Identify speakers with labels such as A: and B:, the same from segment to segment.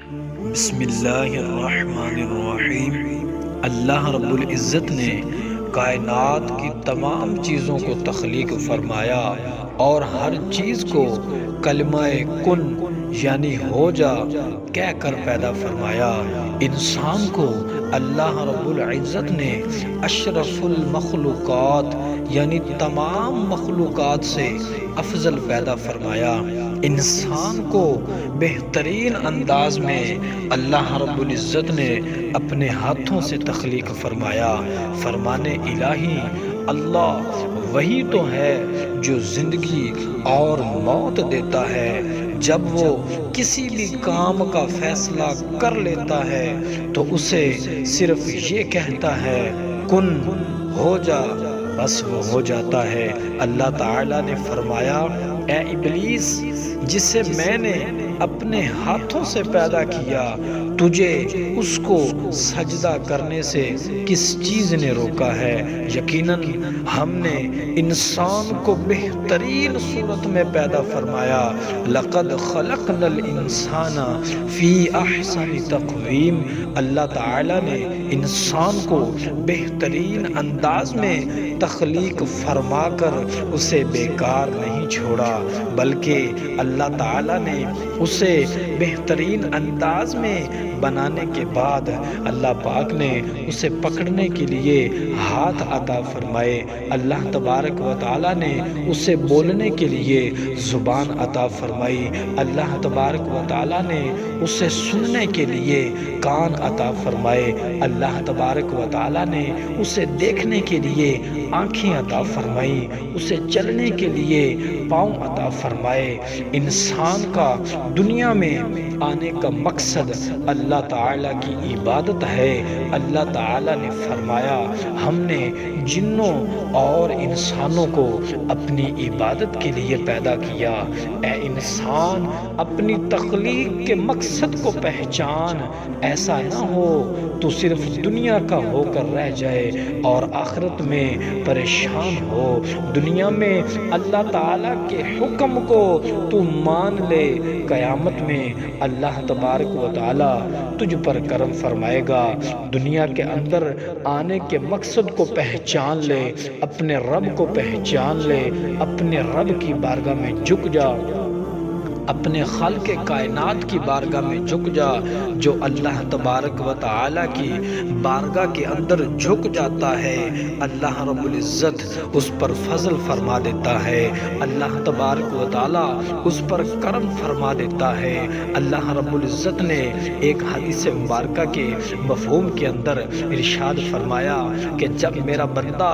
A: بسم اللہ الرحمن الرحیم۔ اللہ رب العزت نے کائنات کی تمام چیزوں کو تخلیق فرمایا اور ہر چیز کو کلمہ کن یعنی ہو جا کہہ کر پیدا فرمایا۔ انسان کو اللہ رب العزت نے اشرف المخلوقات یعنی تمام مخلوقات سے افضل پیدا فرمایا۔ انسان کو بہترین انداز میں اللہ رب العزت نے اپنے ہاتھوں سے تخلیق فرمایا۔ فرمان الہی اللہ وہی تو ہے جو زندگی اور موت دیتا ہے۔ جب وہ کسی بھی کام کا فیصلہ کر لیتا ہے تو اسے صرف یہ کہتا ہے کن ہو جا، بس وہ ہو جاتا ہے۔ اللہ تعالیٰ نے فرمایا اے ابلیس جسے میں نے اپنے ہاتھوں سے پیدا کیا، تجھے اس کو سجدہ کرنے سے کس چیز نے روکا ہے؟ یقیناً ہم نے انسان کو بہترین صورت میں پیدا فرمایا۔ لقد خلقنا الانسان فی احسن تقویم۔ اللہ تعالیٰ نے انسان کو بہترین انداز میں تخلیق فرما کر اسے بیکار نہیں چھوڑا، بلکہ اللہ تعالیٰ نے اسے بہترین انداز میں بنانے کے بعد اللہ پاک نے اسے پکڑنے کے لیے ہاتھ عطا فرمائے۔ اللہ تبارک و تعالیٰ نے اسے بولنے کے لیے زبان عطا فرمائی۔ اللہ تبارک و تعالیٰ نے اسے سننے کے لیے کان عطا فرمائے۔ اللہ تبارک و تعالیٰ نے اسے دیکھنے کے لیے آنکھیں عطا فرمائی، اسے چلنے کے لیے پاؤں عطا فرمائے۔ انسان کا دنیا میں آنے کا مقصد اللہ تعالیٰ کی عبادت ہے۔ اللہ تعالیٰ نے فرمایا ہم نے جنوں اور انسانوں کو اپنی عبادت کے لیے پیدا کیا۔ اے انسان اپنی تخلیق کے مقصد کو پہچان، ایسا نہ ہو تو صرف دنیا کا ہو کر رہ جائے اور آخرت میں پریشان ہو۔ دنیا میں اللہ تعالیٰ کے حکم کو تو مان لے، قیامت میں اللہ تبارک و تعالیٰ تجھ پر کرم فرمائے گا۔ دنیا کے اندر آنے کے مقصد کو پہچان لے، اپنے رب کو پہچان لے، اپنے رب کی بارگاہ میں جھک جا، اپنے خالق کائنات کی بارگاہ میں جھک جا۔ جو اللہ تبارک و تعالیٰ کی بارگاہ کے اندر جھک جاتا ہے اللہ رب العزت اس پر فضل فرما دیتا ہے، اللہ تبارک و تعالیٰ اس پر کرم فرما دیتا ہے۔ اللہ رب العزت نے ایک حدیث مبارکہ کے مفہوم کے اندر ارشاد فرمایا کہ جب میرا بندہ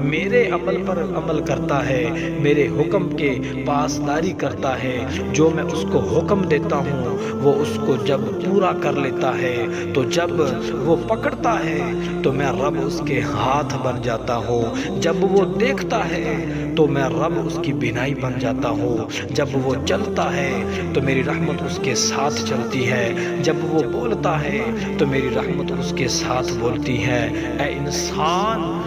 A: میرے عمل پر عمل کرتا ہے، میرے حکم کے پاسداری کرتا ہے، جو میں اس کو حکم دیتا ہوں وہ اس کو جب پورا کر لیتا ہے، تو جب وہ پکڑتا ہے تو میں رب اس کے ہاتھ بن جاتا ہوں، جب وہ دیکھتا ہے تو میں رب اس کی بینائی بن جاتا ہوں، جب وہ چلتا ہے تو میری رحمت اس کے ساتھ چلتی ہے، جب وہ بولتا ہے تو میری رحمت اس کے ساتھ بولتی ہے۔ اے انسان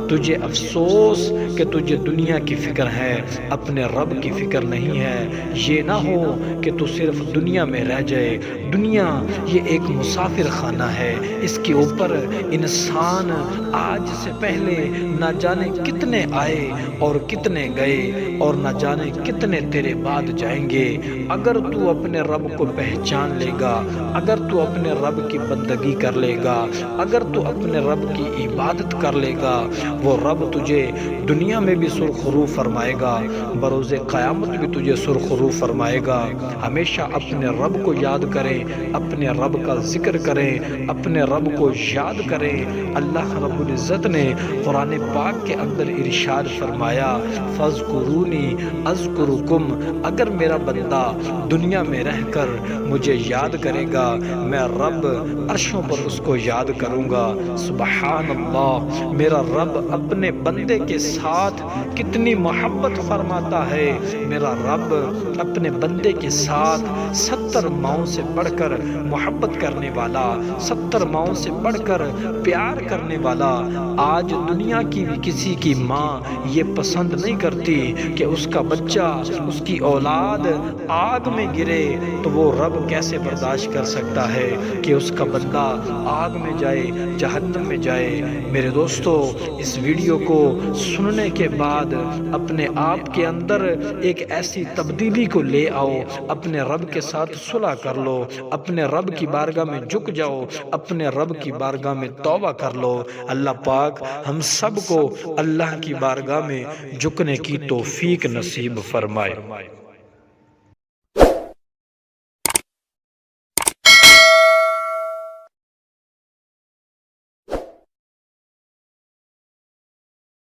A: تجھے افسوس کہ تجھے دنیا کی فکر ہے، اپنے رب کی فکر نہیں ہے۔ یہ نہ ہو کہ تو صرف دنیا میں رہ جائے۔ دنیا یہ ایک مسافر خانہ ہے، اس کے اوپر انسان آج سے پہلے نہ جانے کتنے آئے اور کتنے گئے اور نہ جانے کتنے تیرے بعد جائیں گے۔ اگر تو اپنے رب کو پہچان لے گا، اگر تو اپنے رب کی بندگی کر لے گا، اگر تو اپنے رب کی عبادت کر لے گا، وہ رب تجھے دنیا میں بھی سرخرو فرمائے گا، بروز قیامت بھی تجھے سرخرو فرمائے گا۔ ہمیشہ اپنے رب کو یاد کریں، اپنے رب کا ذکر کریں، اپنے رب کو یاد کریں۔ اللہ رب العزت نے قرآن پاک کے اندر ارشاد فرمایا فَاذْكُرُونِي أَذْكُرُكُمْ۔ اگر میرا بندہ دنیا میں رہ کر مجھے یاد کرے گا، میں رب عرشوں پر اس کو یاد کروں گا۔ سبحان اللہ، میرا رب اپنے بندے کے ساتھ کتنی محبت فرماتا ہے۔ میرا رب اپنے بندے کے ساتھ 70 ماؤں سے بڑھ کر محبت کرنے والا، 70 ماؤں سے بڑھ کر پیار کرنے والا۔ آج دنیا کی بھی کسی کی ماں یہ پسند نہیں کرتی کہ اس کا بچہ، اس کی اولاد آگ میں گرے، تو وہ رب کیسے برداشت کر سکتا ہے کہ اس کا بندہ آگ میں جائے، جہنم میں جائے۔ میرے دوستو، اس ویڈیو کو سننے کے بعد اپنے آپ کے اندر ایک ایسی تبدیلی کو لے آؤ، اپنے رب کے ساتھ صلح کر لو، اپنے رب کی بارگاہ میں جھک جاؤ، اپنے رب کی بارگاہ میں توبہ کر لو۔ اللہ پاک ہم سب کو اللہ کی بارگاہ میں جھکنے کی توفیق نصیب فرمائے۔